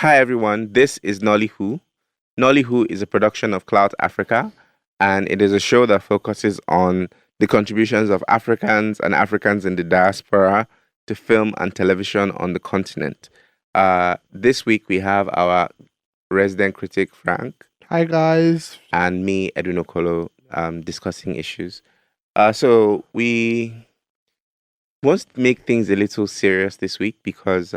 Hi everyone, this is Nollywho. Nollywho is a production of Clout Africa, and it is a show that focuses on the contributions of Africans and Africans in the diaspora to film and television on the continent. This week we have our resident critic Frank. Hi guys. And me, Edwin Okolo, discussing issues. So we want to make things a little serious this week because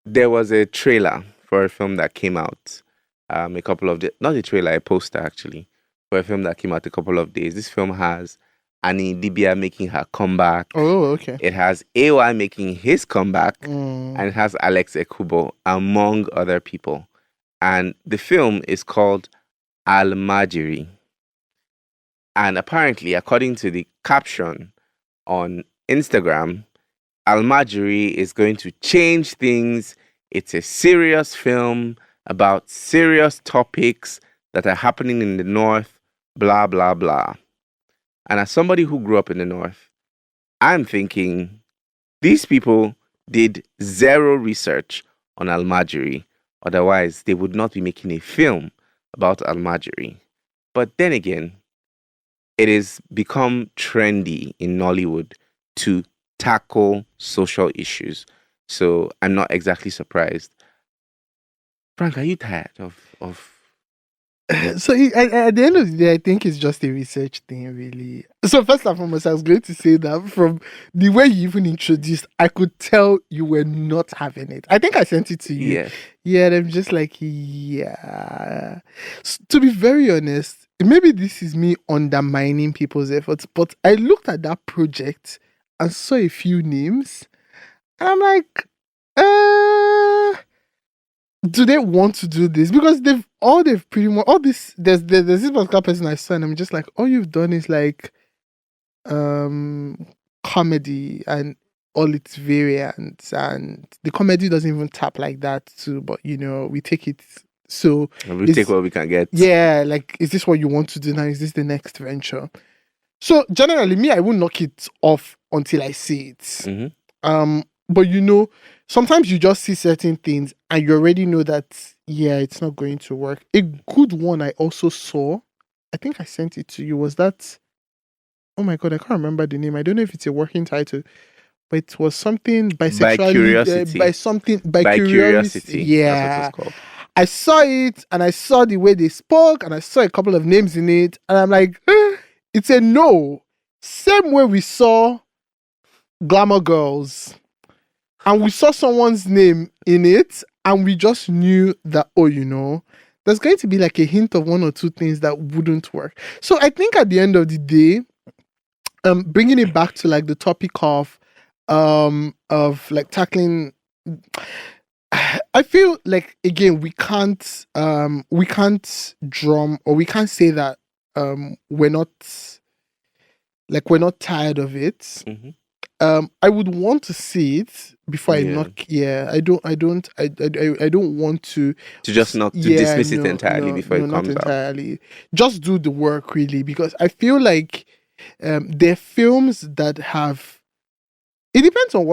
there was a trailer for a film that came out not a trailer, a poster actually, for a film that came out a couple of days. This film has Annie Dibia making her comeback. Oh, okay. It has AY making his comeback, and it has Alex Ekubo, among other people. And the film is called Almajiri. And apparently, according to the caption on Instagram, Almajiri is going to change things. It's a serious film about serious topics that are happening in the North, blah, blah, blah. And as somebody who grew up in the North, I'm thinking these people did zero research on Almajiri. Otherwise, they would not be making a film about Almajiri. But then again, it has become trendy in Nollywood to tackle social issues. So I'm not exactly surprised. Frank, are you tired of... So at the end of the day, I think it's just a research thing, really. So first and foremost, I was going to say that from the way you even introduced, I could tell you were not having it. I think I sent it to you. Yeah. Yeah, and I'm just like, yeah. To be very honest, maybe this is me undermining people's efforts, but I looked at that project and saw a few names, and I'm like, do they want to do this? Because they've pretty much all this. There's this particular person I saw, and I'm just like, all you've done is like, comedy and all its variants, and the comedy doesn't even tap like that too. But we take it. So we take what we can get. Yeah, like, is this what you want to do now? Is this the next venture? So generally, me, I won't knock it off until I see it. Mm-hmm. But sometimes you just see certain things and you already know that, yeah, it's not going to work. A good one I also saw, I think I sent it to you, was that, oh my God, I can't remember the name. I don't know if it's a working title, but it was something bisexuality. By curiosity. Yeah. That's what it's called. I saw it and I saw the way they spoke and I saw a couple of names in it and I'm like, it's a no. Same way we saw Glamour Girls. And we saw someone's name in it, and we just knew that, there's going to be like a hint of one or two things that wouldn't work. So I think at the end of the day, bringing it back to like the topic of like tackling, I feel like, again, we can't drum, or we can't say that we're not tired of it. Mm-hmm. I would want to see it before I knock. Yeah, I don't want to just not to dismiss it entirely before it comes not entirely. Out. Just do the work, really, because I feel like there are films that have. It depends on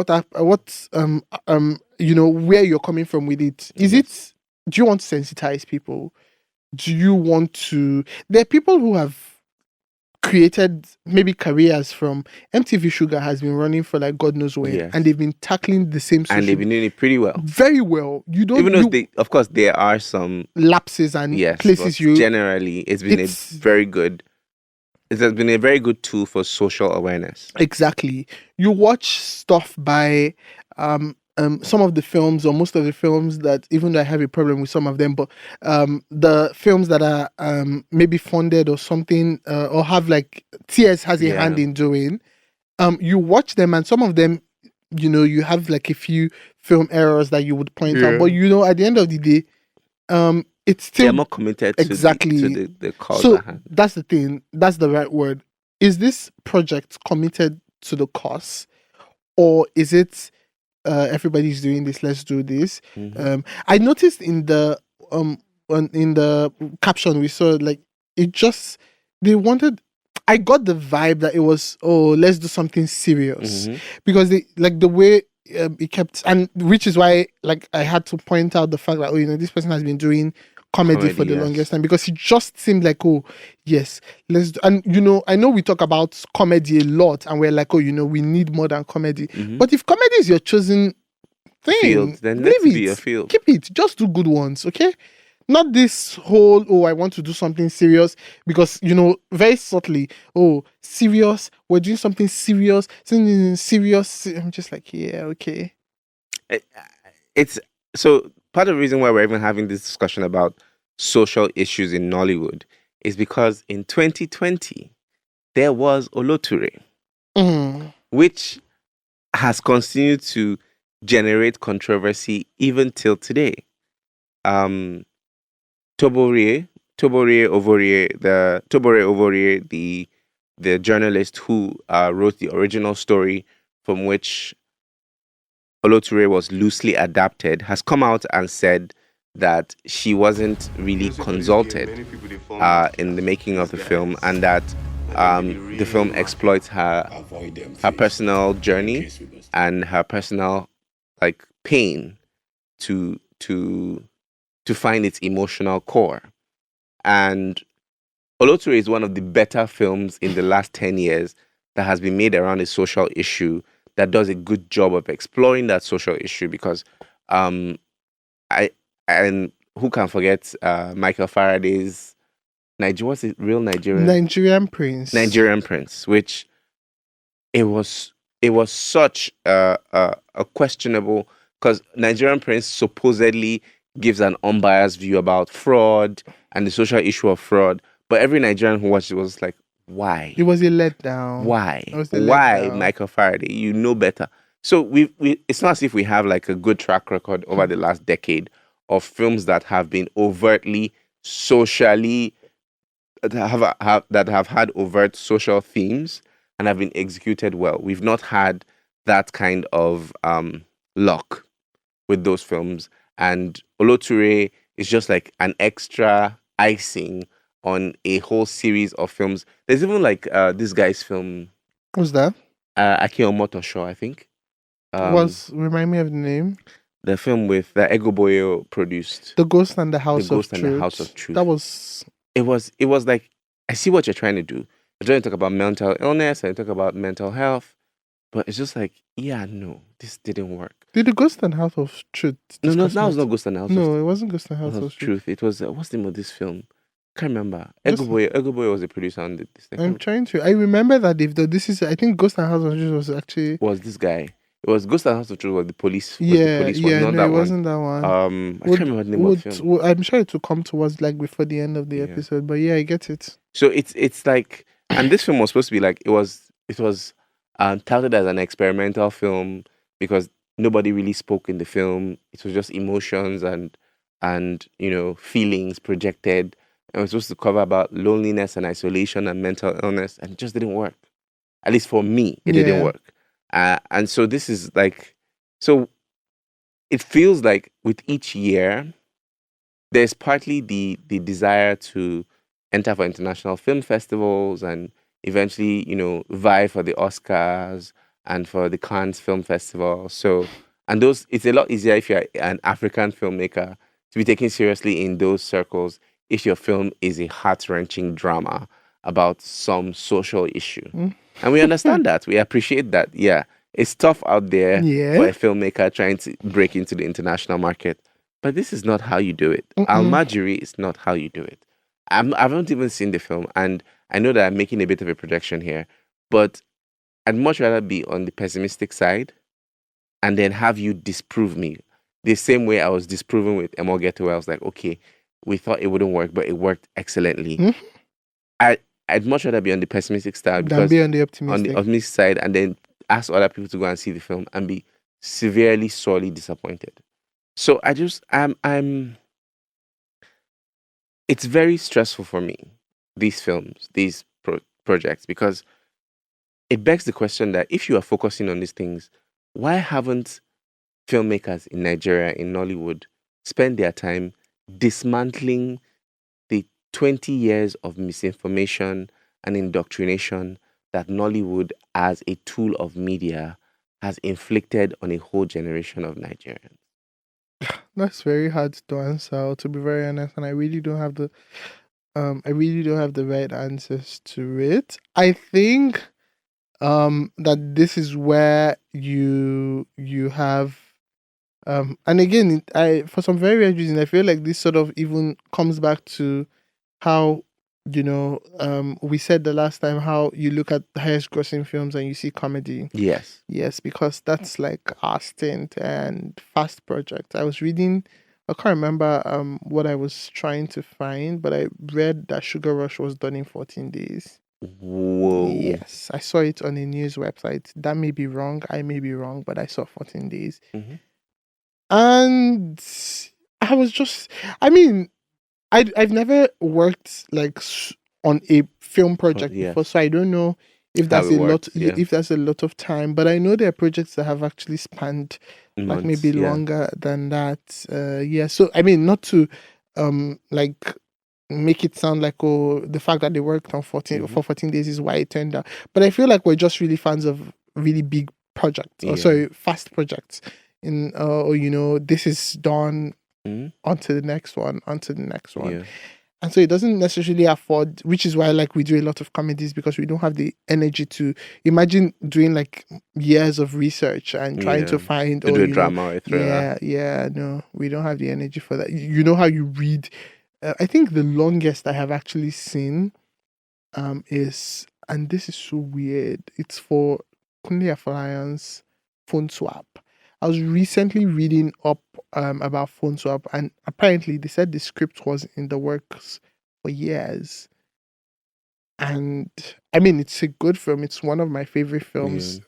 where you're coming from with it. Is it? Do you want to sensitize people? Do you want to? There are people who have created maybe careers from MTV Sugar has been running for like God knows when, and they've been tackling the same and they've been doing it pretty well, very well. Of course there are some lapses and places. Generally, it's very good. It has been a very good tool for social awareness. Exactly. You watch stuff by some of the films, or most of the films, that, even though I have a problem with some of them, but the films that are maybe funded or something, or have like TS has a hand in doing, you watch them, and some of them, you have like a few film errors that you would point out, but at the end of the day, it's still, they're more committed to the cause. So that's the thing. That's the right word. Is this project committed to the cause, or is it everybody's doing this, let's do this? Mm-hmm. I noticed in the caption we saw, like, it just, they wanted, I got the vibe that it was, let's do something serious, because they, like, the way it kept, and which is why, like, I had to point out the fact that, this person has been doing comedy for the Yes. longest time, because it just seemed like, oh yes, let's do, and I know we talk about comedy a lot, and we're like, oh, we need more than comedy. But if comedy is your chosen thing, Field, then let it be a field. Keep it. Just do good ones, okay? Not this whole, oh, I want to do something serious, because, very subtly, oh, serious, we're doing something serious, serious. I'm just like, yeah, okay. It's so part of the reason why we're even having this discussion about social issues in Nollywood is because in 2020, there was Oloture, which has continued to generate controversy even till today. Tobore Ovorie, the journalist who wrote the original story from which Oloture was loosely adapted, has come out and said that she wasn't really consulted in the making of the film, and that the film exploits her personal journey and her personal pain to find its emotional core. And Oloture is one of the better films in the last 10 years that has been made around a social issue that does a good job of exploring that social issue, because and who can forget Michael Faraday's what's it, real Nigerian Prince, which it was such a questionable, because Nigerian Prince supposedly gives an unbiased view about fraud and the social issue of fraud, but every Nigerian who watched it was like, why? It was a letdown. Why? Why, Michael Faraday? You know better. So we it's not as if we have like a good track record over the last decade of films that have been overtly socially that have had overt social themes and have been executed well. We've not had that kind of luck with those films, and Oloture is just like an extra icing on a whole series of films. There's even like this guy's film. Who's that? Aki Omotosho, I think. Remind me of the name. The film with the Egoboyo produced. The Ghost and the House of Truth. That was. It was like, I see what you're trying to do. You're trying to talk about mental illness and talk about mental health, but it's just like, yeah, no, this didn't work. Did the Ghost and House of Truth? No, that was not Ghost and House. No, it wasn't Ghost and House of Truth. It was what's the name of this film? Can't remember. Egoboy was the producer on this thing. I'm trying to. I remember that I think Ghost and House of Truth was this guy. It was Ghost and House of Truth was the police. Wasn't that one. I can't remember the name of the film. I'm sure it will come towards like before the end of the episode, but yeah, I get it. So it's like, and this film was supposed to be like, it was touted as an experimental film because nobody really spoke in the film. It was just emotions and feelings projected. And it was supposed to cover about loneliness and isolation and mental illness, and it just didn't work. At least for me, it didn't work. And so this is like, so it feels like with each year, there's partly the desire to enter for international film festivals and eventually, vie for the Oscars and for the Cannes Film Festival. So, and it's a lot easier if you're an African filmmaker to be taken seriously in those circles if your film is a heart-wrenching drama about some social issue. And we understand that. We appreciate that. Yeah, it's tough out there for a filmmaker trying to break into the international market. But this is not how you do it. Almajiri is not how you do it. I haven't even seen the film, and I know that I'm making a bit of a projection here, but I'd much rather be on the pessimistic side and then have you disprove me. The same way I was disproven with Emo Ghetto, I was like, okay, we thought it wouldn't work, but it worked excellently. I'd much rather be on the pessimistic side than be on the optimistic. On the optimistic side, and then ask other people to go and see the film and be severely, sorely disappointed. So I'm. It's very stressful for me, these films, these projects, because it begs the question that if you are focusing on these things, why haven't filmmakers in Nigeria, in Nollywood, spend their time dismantling the 20 years of misinformation and indoctrination that Nollywood as a tool of media has inflicted on a whole generation of Nigerians? That's very hard to answer, to be very honest, and I really don't have the right answers to it. I think that this is where you have and again, I for some very weird reason I feel like this sort of even comes back to how we said the last time how you look at the highest grossing films and you see comedy. Yes. Yes, because that's like our stint and fast project. I was reading, I can't remember what I was trying to find, but I read that Sugar Rush was done in 14 days. Whoa. Yes, I saw it on a news website. That may be wrong. I may be wrong, but I saw 14 days. Mm-hmm. And I was just, I mean, I've never worked like on a film project Yes. before, so I don't know if How that's it a lot. works, yeah. If that's a lot of time, but I know there are projects that have actually spanned like Months, maybe yeah. longer than that. Yeah. So I mean, not to like make it sound like the fact that they worked on 14 for 14 days is why it turned out. But I feel like we're just really fans of really big projects, or Yeah. sorry, fast projects. Or this is done. Onto the next one, Yeah. and so it doesn't necessarily afford, which is why like we do a lot of comedies, because we don't have the energy to imagine doing like years of research and trying to find do a drama or a thriller. No, we don't have the energy for that. You know how you read. I think the longest I have actually seen is, and this is so weird, it's for Kunle Afolayan's Phone Swap. I was recently reading up about Phone Swap, and apparently they said the script was in the works for years. And I mean, it's a good film. It's one of my favorite films,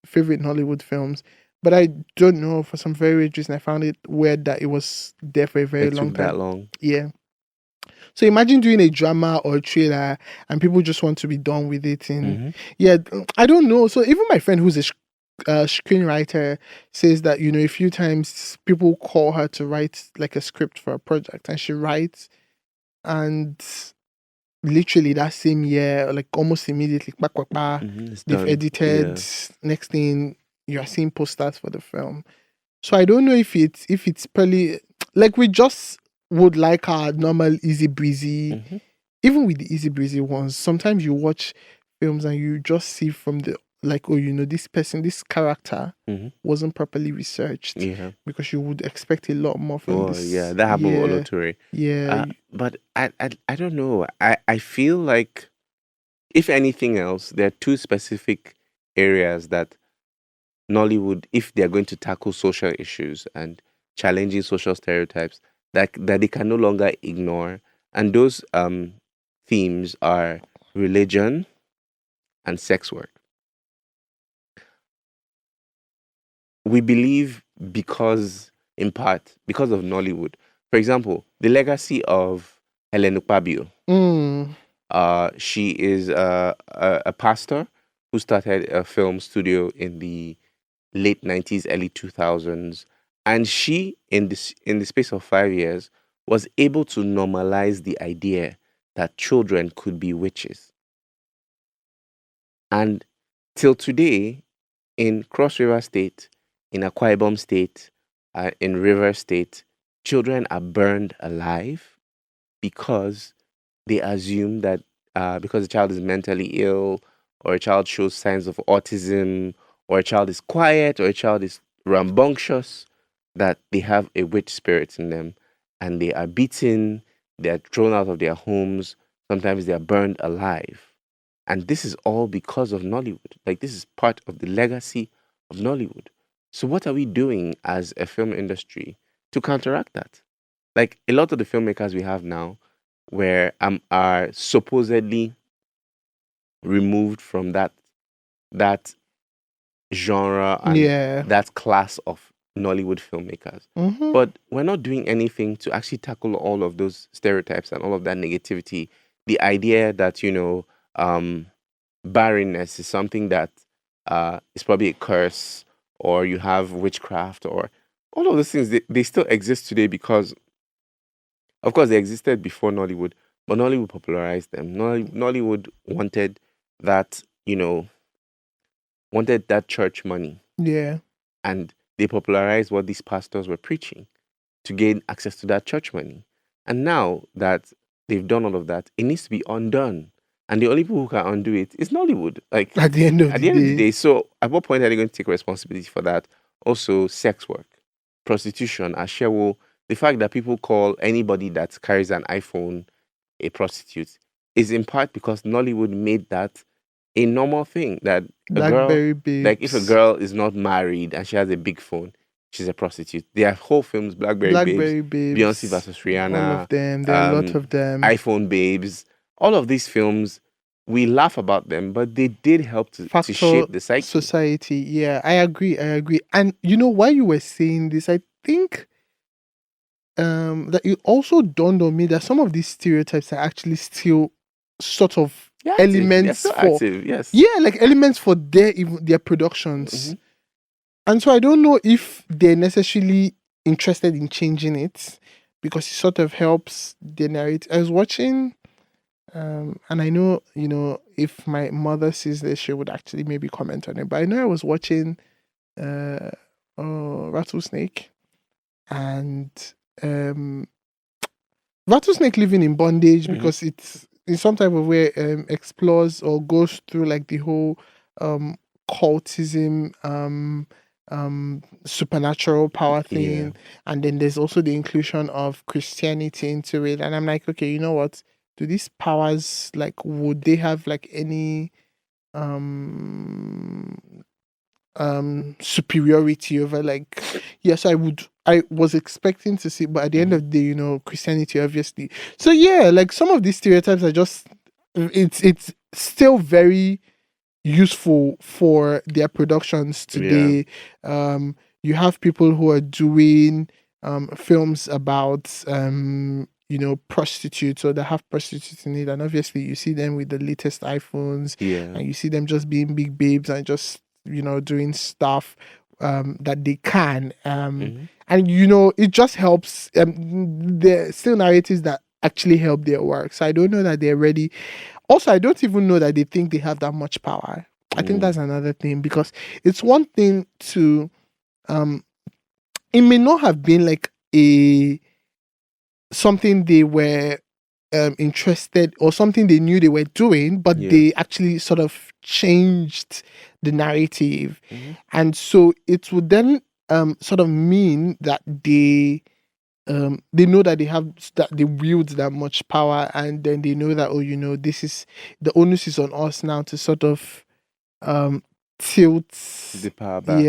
favorite Nollywood films. But I don't know, for some very weird reason, I found it weird that it was there for a very long time. That long. Yeah. So imagine doing a drama or a trailer and people just want to be done with it. Yeah, I don't know. So even my friend who's a screenwriter says that, a few times people call her to write like a script for a project, and she writes, and literally that same year, like almost immediately, they've edited. Next thing, you are seeing posters for the film. So I don't know if it's probably like we just would like our normal easy breezy. Even with the easy breezy ones, sometimes you watch films and you just see from the like, this character wasn't properly researched. Yeah. Because you would expect a lot more from this. Yeah, that happened with Oloture. Yeah. But I don't know. I feel like, if anything else, there are two specific areas that Nollywood, if they're going to tackle social issues and challenging social stereotypes, that they can no longer ignore. And those themes are religion and sex work. We believe, in part, because of Nollywood. For example, the legacy of Helen Ukpabio. She is a pastor who started a film studio in the late 90s, early 2000s. And she, in the space of 5 years, was able to normalize the idea that children could be witches. And till today, in Cross River State, in Akwa Ibom State, in River State, children are burned alive because they assume that because a child is mentally ill, or a child shows signs of autism, or a child is quiet, or a child is rambunctious, that they have a witch spirit in them, and they are beaten, they are thrown out of their homes, sometimes they are burned alive. And this is all because of Nollywood. Like, this is part of the legacy of Nollywood. So what are we doing as a film industry to counteract that? Like, a lot of the filmmakers we have now are supposedly removed from that genre and that class of Nollywood filmmakers. But we're not doing anything to actually tackle all of those stereotypes and all of that negativity. The idea that, barrenness is something that is probably a curse, or you have witchcraft, or all of those things, they still exist today because, of course, they existed before Nollywood, but Nollywood popularized them. Nollywood wanted that, wanted that church money. Yeah. And they popularized what these pastors were preaching to gain access to that church money. And now that they've done all of that, it needs to be undone. And the only people who can undo it is Nollywood. Like At the end of the day. So at what point are they going to take responsibility for that? Also, sex work, prostitution, ashewo, the fact that people call anybody that carries an iPhone a prostitute is in part because Nollywood made that a normal thing, that a girl, Blackberry babes. like if a girl is not married and she has a big phone, she's a prostitute. There are whole films, Blackberry Babes, Beyonce versus Rihanna, all of them. There are a lot of them. iPhone Babes. All of these films, we laugh about them, but they did help to shape the psyche. Society. Yeah, I agree. And you know, while you were saying this, I think that it also dawned on me that some of these stereotypes are actually still sort of elements for active, yes. Yeah, like elements for their productions. Mm-hmm. And so I don't know if they're necessarily interested in changing it because it sort of helps the narrative. I was watching, and I know, you know, if my mother sees this, she would actually maybe comment on it. But I know I was watching Rattlesnake, and Rattlesnake living in bondage because it's in some type of way explores or goes through like the whole cultism supernatural power thing, and then there's also the inclusion of Christianity into it. And I'm like, okay, you know what, do these powers, like, would they have like any superiority over, like, yes, I was expecting to see, but at the end of the day, you know, Christianity obviously. So yeah, like some of these stereotypes are just, it's still very useful for their productions today. You have people who are doing films about you know, prostitutes, or they have prostitutes in it, and obviously you see them with the latest iPhones, and you see them just being big babes and just, you know, doing stuff that they can, and you know, it just helps. There are still narratives that actually help their work. So I don't know that they're ready. Also, I don't even know that they think they have that much power. I think that's another thing, because it's one thing to it may not have been like something they were interested, or something they knew they were doing, but they actually sort of changed the narrative. And so it would then sort of mean that they know that they wield that much power, and then they know that, oh, you know, this is the onus is on us now to sort of tilt the power back.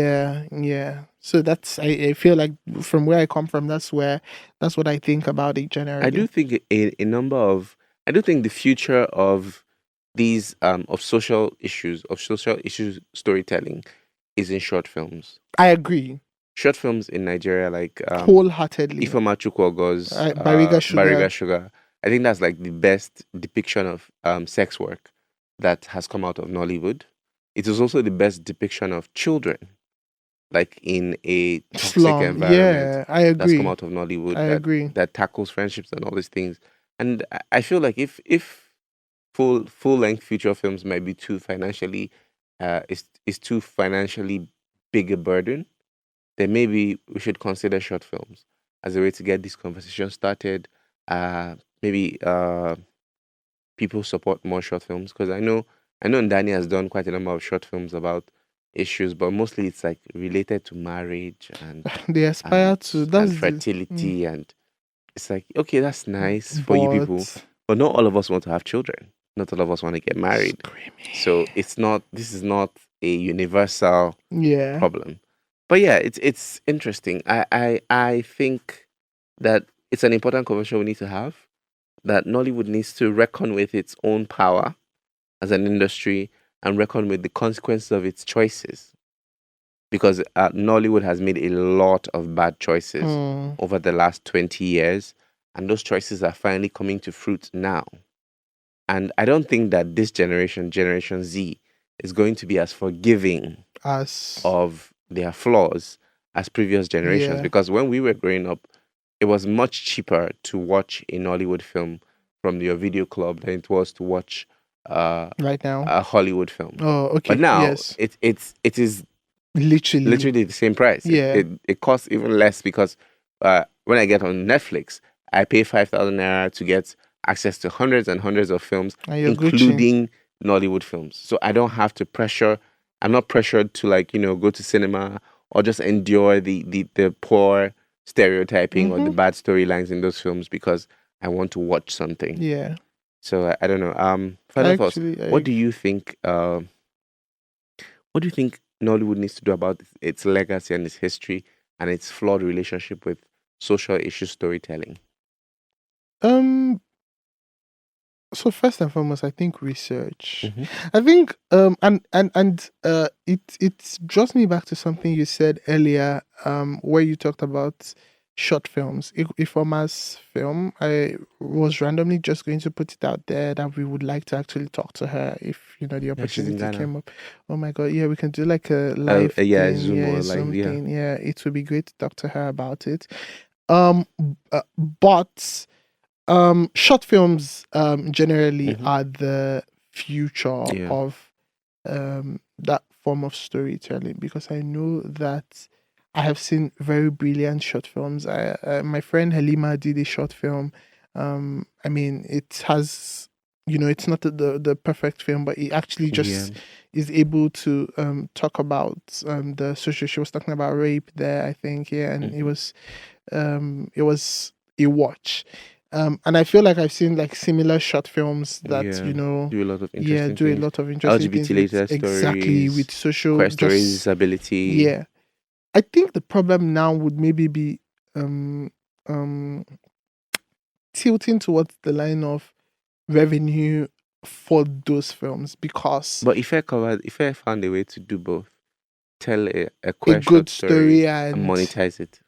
Yeah. So that's, I feel like from where I come from, that's what I think about it generally. I do think I do think the future of these of social issues storytelling is in short films. I agree. Short films in Nigeria, like wholeheartedly. Ifeoma Chukwuogo's Bariga Sugar. I think that's like the best depiction of sex work that has come out of Nollywood. It is also the best depiction of children, like in a toxic environment. Yeah, I agree. That's come out of Nollywood. I agree. That tackles friendships and all these things. And I feel like if full length feature films might be too financially is too financially big a burden, then maybe we should consider short films as a way to get this conversation started. Maybe people support more short films, because I know Ndani has done quite a number of short films about issues, but mostly it's like related to marriage and they aspire to that's fertility, and it's like, okay, that's nice for you people, but not all of us want to have children. Not all of us want to get married. So this is not a universal problem. But yeah, it's interesting. I think that it's an important conversation we need to have, that Nollywood needs to reckon with its own power as an industry and reckon with the consequences of its choices. Because Nollywood has made a lot of bad choices over the last 20 years, and those choices are finally coming to fruit now. And I don't think that this Generation Z, is going to be as forgiving of their flaws as previous generations. Because when we were growing up, it was much cheaper to watch a Nollywood film from your video club than it was to watch right now. a Hollywood film. Oh, okay. But now yes, it is literally the same price. Yeah. It costs even less because when I get on Netflix, I pay 5,000 naira to get access to hundreds and hundreds of films, And you're Gucci. including Nollywood films. So I don't have to pressure. I'm not pressured to go to cinema or just endure the poor stereotyping or the bad storylines in those films because I want to watch something. Yeah. So I don't know. Final thoughts. What do you think? What do you think Nollywood needs to do about its legacy and its history and its flawed relationship with social issue storytelling? So first and foremost, I think research. I think it draws me back to something you said earlier, where you talked about short films. Ifeoma's film, I was randomly just going to put it out there that we would like to actually talk to her if the opportunity came up. Oh my god, yeah, we can do like a live thing, Zoom or Zoom live, thing. Yeah, it would be great to talk to her about it. But short films generally are the future of that form of storytelling, because I know that I have seen very brilliant short films. My friend Halima did a short film. I mean, it has, it's not the perfect film, but it actually just is able to talk about the social. She was talking about rape there, I think, and it was a watch. And I feel like I've seen like similar short films that do a lot of interesting do a lot of interesting LGBT things later with, exactly, with social queer stories, disability. Yeah, I think the problem now would maybe be tilting towards the line of revenue for those films, because But if I found a way to do both, tell a queer good short story and monetize it.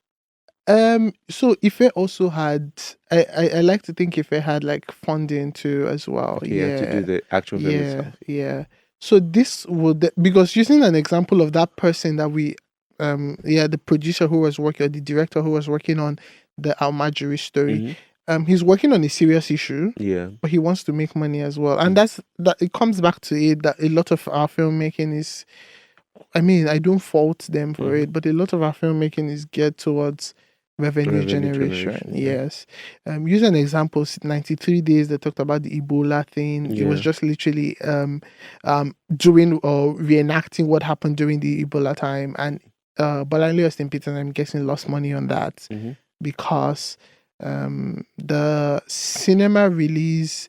So Ife also had, I like to think Ife had like funding too as well. Okay, to do the actual film itself. Yeah. So this would, because using an example of that person that we, the producer who was working, or the director who was working on the Almajiri story, he's working on a serious issue. Yeah. But he wants to make money as well, and that it comes back to it that a lot of our filmmaking is, I mean, I don't fault them for it, but a lot of our filmmaking is geared towards revenue generation. Yes. Use an example, 93 Days, they talked about the Ebola thing. It was just literally doing or reenacting what happened during the Ebola time. And Bolanle Austin Peters, I'm guessing, lost money on that because the cinema release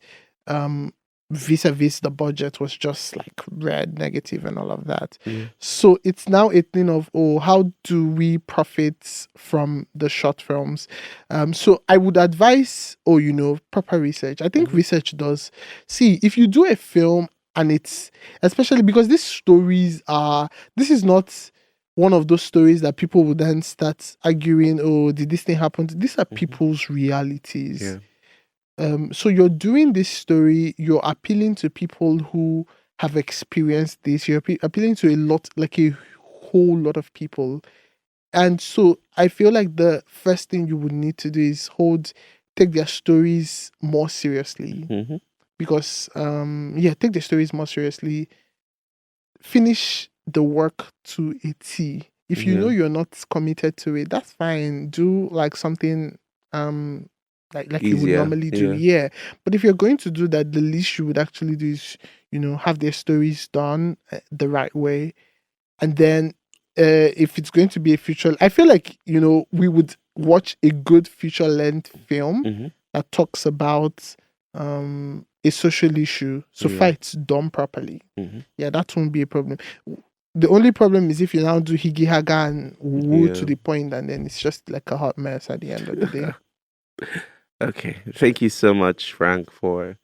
vis-a-vis the budget was just like red, negative, and all of that. So it's now a thing of, how do we profit from the short films? So I would advise, proper research. I think research does. See, if you do a film and it's, especially because these stories this is not one of those stories that people would then start arguing, did this thing happen? These are people's realities. Yeah. So you're doing this story, you're appealing to people who have experienced this, you're appealing to a whole lot of people. And so I feel like the first thing you would need to do is take their stories more seriously. Because, take their stories more seriously. Finish the work to a T. If you know you're not committed to it, that's fine. Do like something, like you would normally do. But if you're going to do that, the least you would actually do is have their stories done the right way. And then if it's going to be a feature, I feel like we would watch a good feature length film that talks about a social issue, so far it's done properly. That won't be a problem. The only problem is if you now do higi haga and woo to the point, and then it's just like a hot mess at the end of the day. Okay. Thank you so much, Frank, for,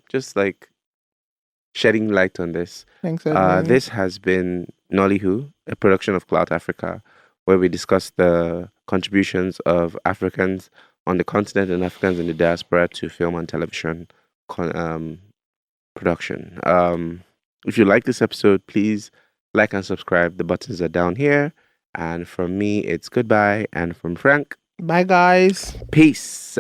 just like shedding light on this. Thanks, Edwin. This has been Nollywho, a production of Clout Africa, where we discuss the contributions of Africans on the continent and Africans in the diaspora to film and television production. If you like this episode, please like and subscribe. The buttons are down here. And from me, it's goodbye. And from Frank, bye, guys. Peace.